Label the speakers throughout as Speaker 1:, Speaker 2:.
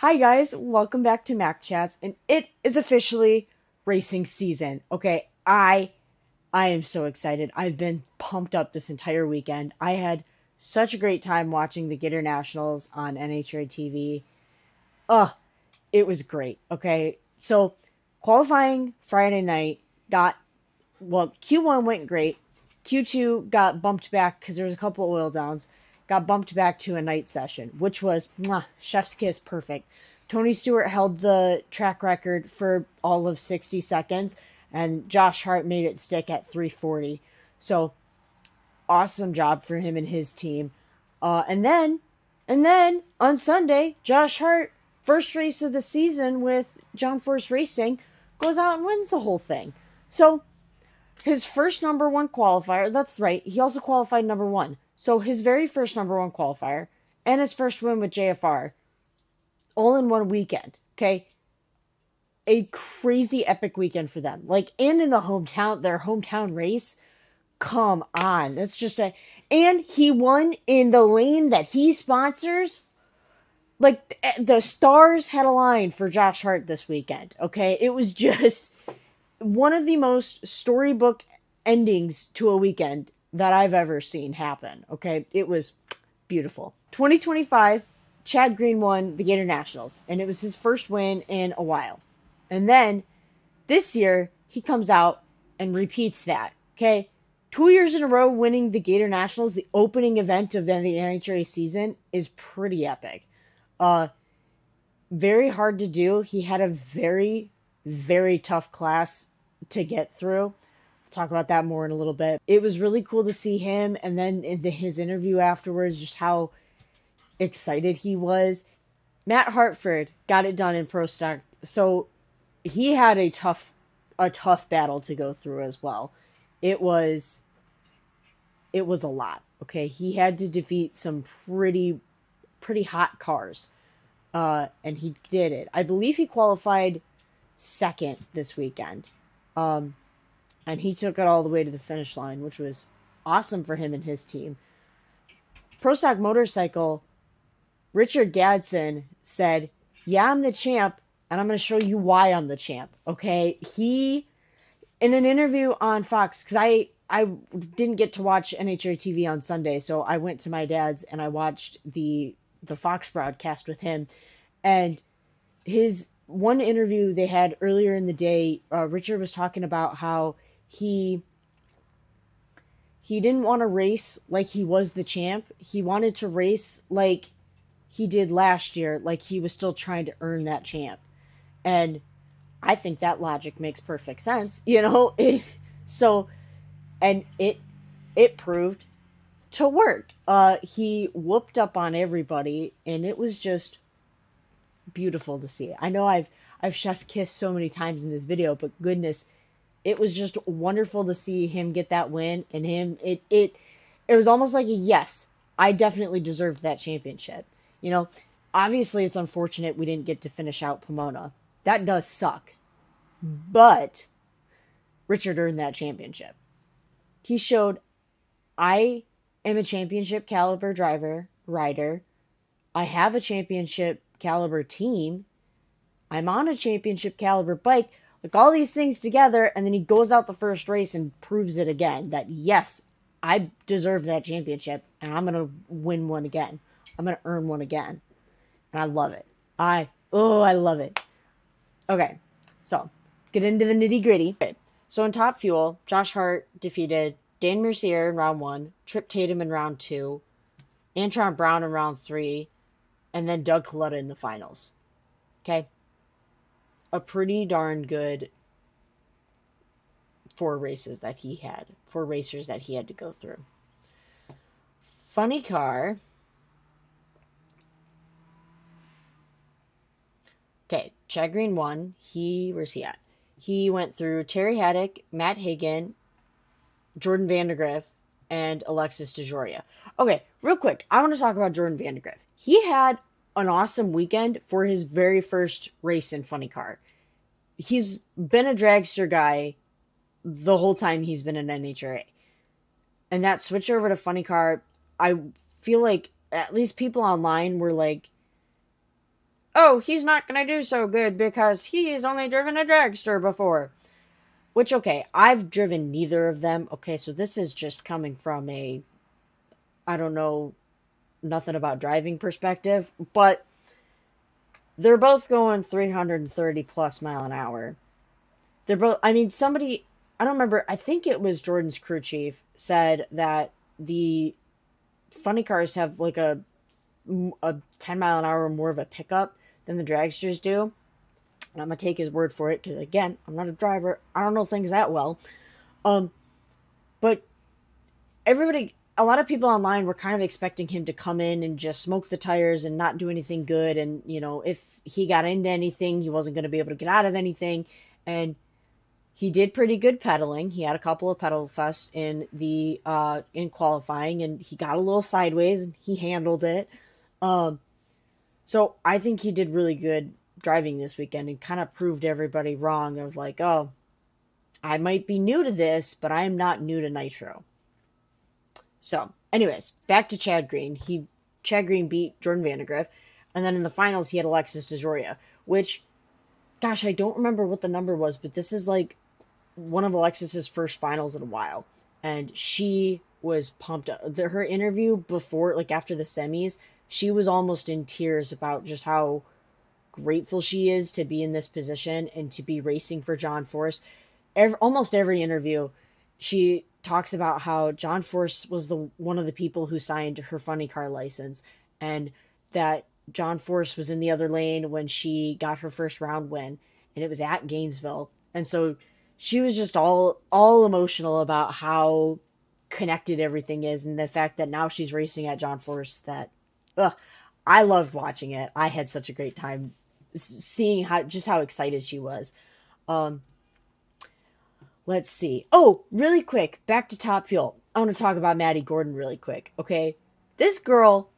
Speaker 1: Hi guys, welcome back to Mak Chats, and it is officially racing season. Okay, I am so excited. I've been pumped up this entire weekend. I had such a great time watching the Gator Nationals on NHRA TV. Ugh, it was great. Okay, so qualifying Friday night got Q1 went great. Q2 got bumped back because there was a couple of oil downs. Got bumped back to a night session, which was chef's kiss perfect. Tony Stewart held the track record for all of 60 seconds, and Josh Hart made it stick at 340. So awesome job for him and his team. And then on Sunday, Josh Hart, first race of the season with John Force Racing, goes out and wins the whole thing. So his first number one qualifier, that's right, he also qualified number one. So his very first number one qualifier and his first win with JFR all in one weekend. Okay. A crazy epic weekend for them. And in their hometown race. Come on. That's just and he won in the lane that he sponsors. The stars had aligned for Josh Hart this weekend. Okay. It was just one of the most storybook endings to a weekend that I've ever seen happen. Okay, it was beautiful. 2025, Chad Green won the Gator Nationals, and it was his first win in a while. And then this year, he comes out and repeats that. Okay, 2 years in a row winning the Gator Nationals, the opening event of the NHRA season, is pretty epic. Very hard to do. He had a very, very tough class to get through. We'll talk about that more in a little bit. It was really cool to see him, and then in his interview afterwards, just how excited he was. Matt Hartford got it done in Pro Stock, so he had a tough battle to go through as well. It was a lot. Okay, he had to defeat some pretty hot cars. And he did it. I believe he qualified second this weekend. And he took it all the way to the finish line, which was awesome for him and his team. Pro Stock Motorcycle, Richard Gadsden said, "Yeah, I'm the champ, and I'm going to show you why I'm the champ." Okay? He, in an interview on Fox, because I didn't get to watch NHRA TV on Sunday, so I went to my dad's and I watched the Fox broadcast with him. And his one interview they had earlier in the day, Richard was talking about how he didn't want to race like he was the champ. He wanted to race like he did last year, like he was still trying to earn that champ. And I think that logic makes perfect sense, so, and it proved to work. He whooped up on everybody, and it was just beautiful to see. I know I've chef kissed so many times in this video, but goodness, it was just wonderful to see him get that win, and it was almost like a yes, I definitely deserved that championship. Obviously it's unfortunate we didn't get to finish out Pomona. That does suck. But Richard earned that championship. He showed I am a championship caliber rider. I have a championship caliber team. I'm on a championship caliber bike. All these things together, and then he goes out the first race and proves it again that yes, I deserve that championship, and I'm gonna win one again. I'm gonna earn one again, and I love it. I love it. Okay, so let's get into the nitty gritty. Okay. So in Top Fuel, Josh Hart defeated Dan Mercier in round 1, Trip Tatum in round 2, Antron Brown in round 3, and then Doug Coletta in the finals. Okay? A pretty darn good 4 racers that he had to go through. Funny car. Okay, Chad Green won. Where's he at? He went through Terry Haddock, Matt Hagan, Jordan Vandergriff, and Alexis DeJoria. Okay, real quick, I want to talk about Jordan Vandergriff. He had an awesome weekend for his very first race in Funny Car. He's been a dragster guy the whole time he's been in NHRA. And that switch over to Funny Car, I feel like at least people online were like, oh, he's not going to do so good because he has only driven a dragster before. Which, okay, I've driven neither of them. Okay, so this is just coming from a, I don't know, nothing about driving perspective, but they're both going 330 plus mile an hour. They're both, I mean, somebody, I don't remember, I think it was Jordan's crew chief said that the funny cars have like a 10 mile an hour more of a pickup than the dragsters do. And I'm going to take his word for it because, again, I'm not a driver. I don't know things that well. Um, but everybody, a lot of people online were kind of expecting him to come in and just smoke the tires and not do anything good. And, you know, if he got into anything, he wasn't going to be able to get out of anything. And he did pretty good pedaling. He had a couple of pedal fests in qualifying, and he got a little sideways and he handled it. Um, so I think he did really good driving this weekend and kind of proved everybody wrong of like, oh, I might be new to this, but I am not new to Nitro. So, anyways, back to Chad Green. Chad Green beat Jordan Vandergriff, and then in the finals he had Alexis DeJoria, which, gosh, I don't remember what the number was, but this is like one of Alexis's first finals in a while, and she was pumped up. Her interview before, like after the semis, she was almost in tears about just how grateful she is to be in this position and to be racing for John Force. Almost every interview, she talks about how John Force was one of the people who signed her funny car license, and that John Force was in the other lane when she got her first round win, and it was at Gainesville. And so she was just all emotional about how connected everything is, and the fact that now she's racing at John Force. That, I loved watching it. I had such a great time seeing how excited she was. Let's see. Oh, really quick, back to Top Fuel. I want to talk about Maddie Gordon really quick, okay? This girl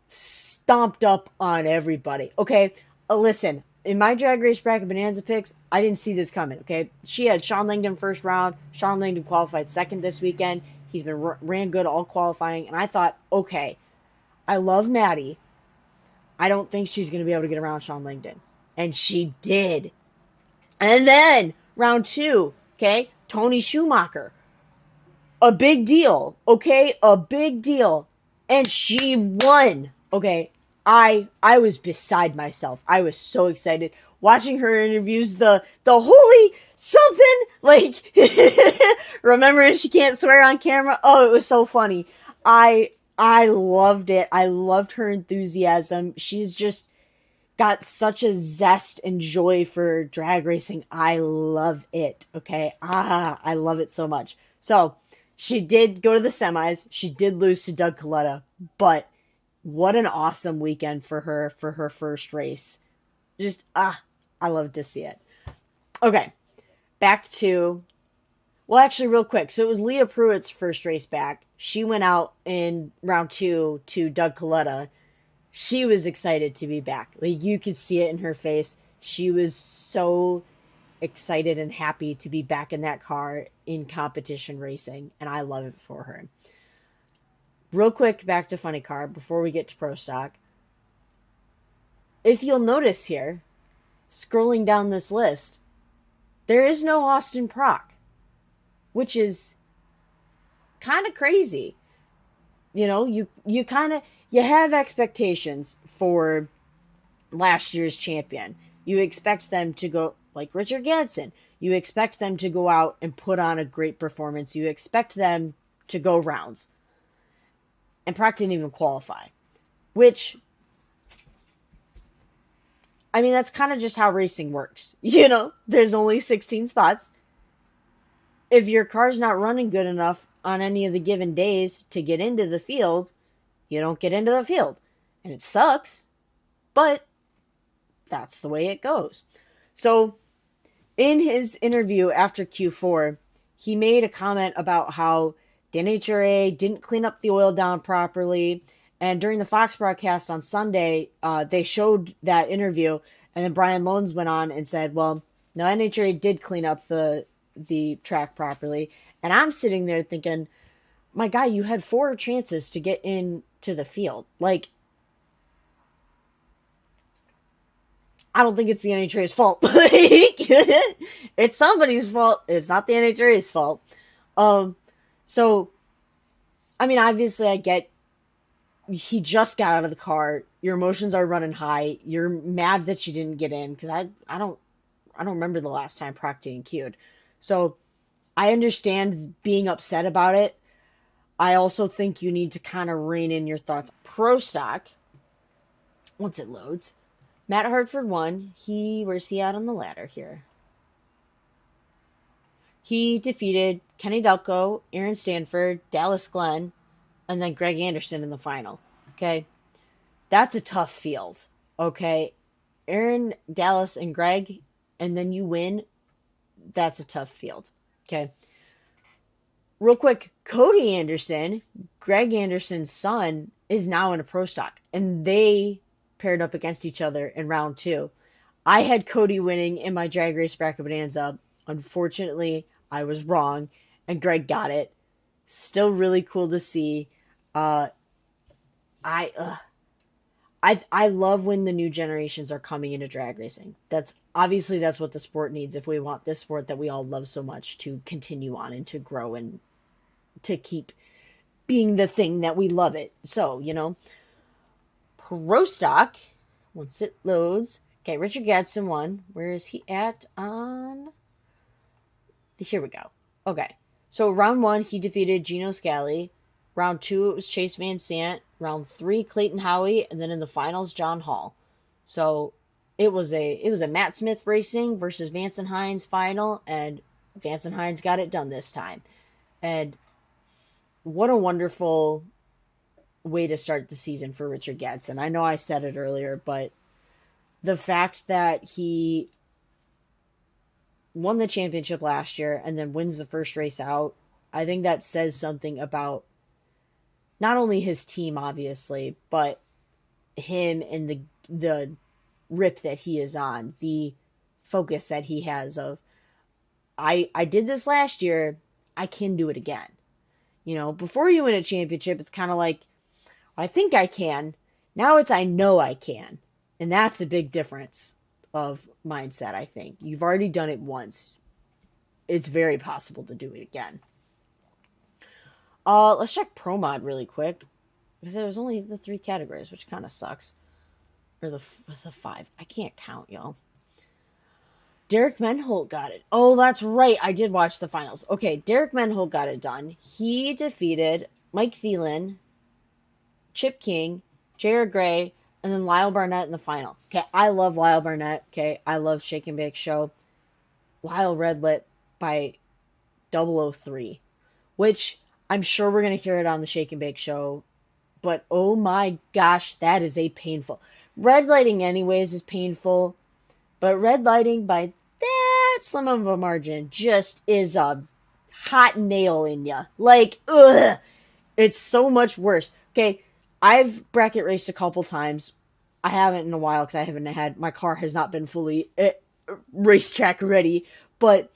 Speaker 1: stomped up on everybody, okay? Listen, in my Drag Race Bracket Bonanza picks, I didn't see this coming, okay? She had Sean Langdon first round. Sean Langdon qualified second this weekend. He's been ran good all qualifying, and I thought, okay, I love Maddie. I don't think she's going to be able to get around Sean Langdon. And she did. And then, round 2, okay, Tony Schumacher. A big deal, okay? A big deal. And she won. Okay, I was beside myself. I was so excited. Watching her interviews, the holy something, like, remember she can't swear on camera? Oh, it was so funny. I loved it. I loved her enthusiasm. She's just got such a zest and joy for drag racing. I love it. Okay. I love it so much. So she did go to the semis. She did lose to Doug Coletta, but what an awesome weekend for her first race. Just, I love to see it. Okay. Back to, well, actually real quick. So it was Leah Pruitt's first race back. She went out in round 2 to Doug Coletta. She was excited to be back. Like, you could see it in her face. She was so excited and happy to be back in that car in competition racing, and I love it for her. Real quick, back to Funny Car before we get to Pro Stock. If you'll notice here, scrolling down this list, there is no Austin Prock, which is kind of crazy. You know, you kind of, you have expectations for last year's champion. You expect them to go, like Richard Gadsden, you expect them to go out and put on a great performance. You expect them to go rounds. And Proc didn't even qualify. Which, I mean, that's kind of just how racing works. You know, there's only 16 spots. If your car's not running good enough on any of the given days to get into the field, you don't get into the field. And it sucks, but that's the way it goes. So, in his interview after Q4, he made a comment about how the NHRA didn't clean up the oil down properly. And during the Fox broadcast on Sunday, they showed that interview. And then Brian Lones went on and said, well, no, NHRA did clean up the track properly. And I'm sitting there thinking, my guy, you had 4 chances to get into the field. Like, I don't think it's the NHRA's fault. It's somebody's fault. It's not the NHRA's fault. So I mean, obviously, I get he just got out of the car. Your emotions are running high. You're mad that you didn't get in because I don't remember the last time Procty and queued. So I understand being upset about it. I also think you need to kind of rein in your thoughts. Pro stock, once it loads, Matt Hartford won. Where's he at on the ladder here? He defeated Kenny Delco, Aaron Stanford, Dallas Glenn, and then Greg Anderson in the final. Okay. That's a tough field. Okay. Aaron, Dallas, and Greg, and then you win. That's a tough field. Okay. Real quick, Cody Anderson, Greg Anderson's son, is now in a pro stock, and they paired up against each other in round 2. I had Cody winning in my Drag Race Bracket Bonanza. Unfortunately, I was wrong, and Greg got it. Still really cool to see. I love when the new generations are coming into drag racing. That's what the sport needs if we want this sport that we all love so much to continue on and to grow and to keep being the thing that we love it. So, pro stock, once it loads. Okay, Richard Gadsden won. Where is he at on? Here we go. Okay, so round 1, he defeated Gino Scali. Round 2, it was Chase Van Sant. Round 3, Clayton Howie, and then in the finals, John Hall. So it was a Matt Smith Racing versus Vance and Hines final, and Vance and Hines got it done this time. And what a wonderful way to start the season for Richard Gadsden. I know I said it earlier, but the fact that he won the championship last year and then wins the first race out, I think that says something about not only his team, obviously, but him and the rip that he is on, the focus that he has of, I did this last year, I can do it again. Before you win a championship, it's kind of like, I think I can. Now it's I know I can. And that's a big difference of mindset, I think. You've already done it once. It's very possible to do it again. Let's check Pro Mod really quick. Because there's only the 3 categories, which kind of sucks. Or the 5. I can't count, y'all. Derek Menholt got it. Oh, that's right. I did watch the finals. Okay, Derek Menholt got it done. He defeated Mike Thielen, Chip King, Jared Gray, and then Lyle Barnett in the final. Okay, I love Lyle Barnett. Okay, I love Shake and Bake Show. Lyle Redlit by 003, which I'm sure we're going to hear it on the Shake and Bake Show. But oh my gosh, that is a painful. Red lighting anyways is painful. But red lighting by that slim of a margin just is a hot nail in ya. Like, ugh. It's so much worse. Okay, I've bracket raced a couple times. I haven't in a while because I haven't had, my car has not been fully racetrack ready. But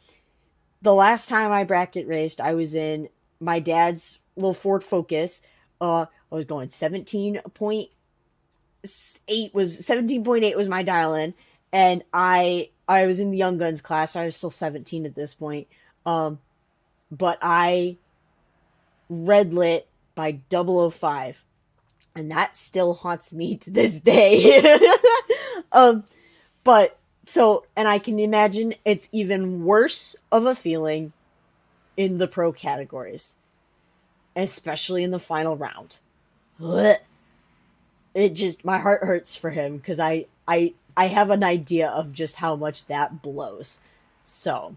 Speaker 1: the last time I bracket raced, I was in my dad's little Ford Focus. I was going 17.8 was my dial-in. And I was in the Young Guns class, so I was still 17 at this point. But I red lit by 005. And that still haunts me to this day. And I can imagine it's even worse of a feeling in the pro categories. Especially in the final round. It just, my heart hurts for him because I have an idea of just how much that blows. So,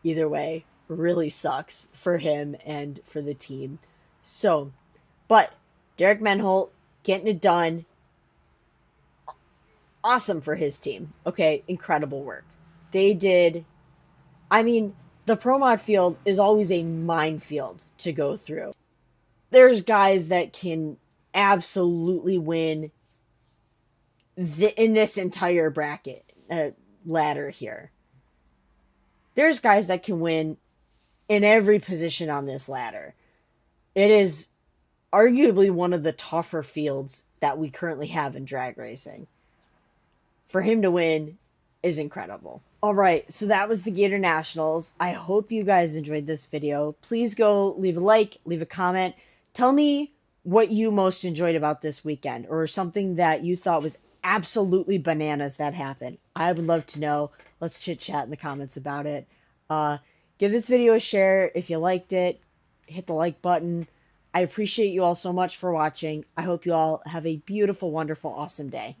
Speaker 1: either way, really sucks for him and for the team. So, but Derek Menholt getting it done. Awesome for his team. Okay, incredible work. They did, the pro mod field is always a minefield to go through. There's guys that can absolutely win in this entire bracket ladder here. There's guys that can win in every position on this ladder. It is arguably one of the tougher fields that we currently have in drag racing. for him to win is incredible. All right, so that was the Gator Nationals. I hope you guys enjoyed this video. Please go leave a like, leave a comment. Tell me what you most enjoyed about this weekend, or something that you thought was absolutely bananas that happened. I would love to know. Let's chit chat in the comments about it. Give this video a share if you liked it. Hit the like button. I appreciate you all so much for watching. I hope you all have a beautiful, wonderful, awesome day.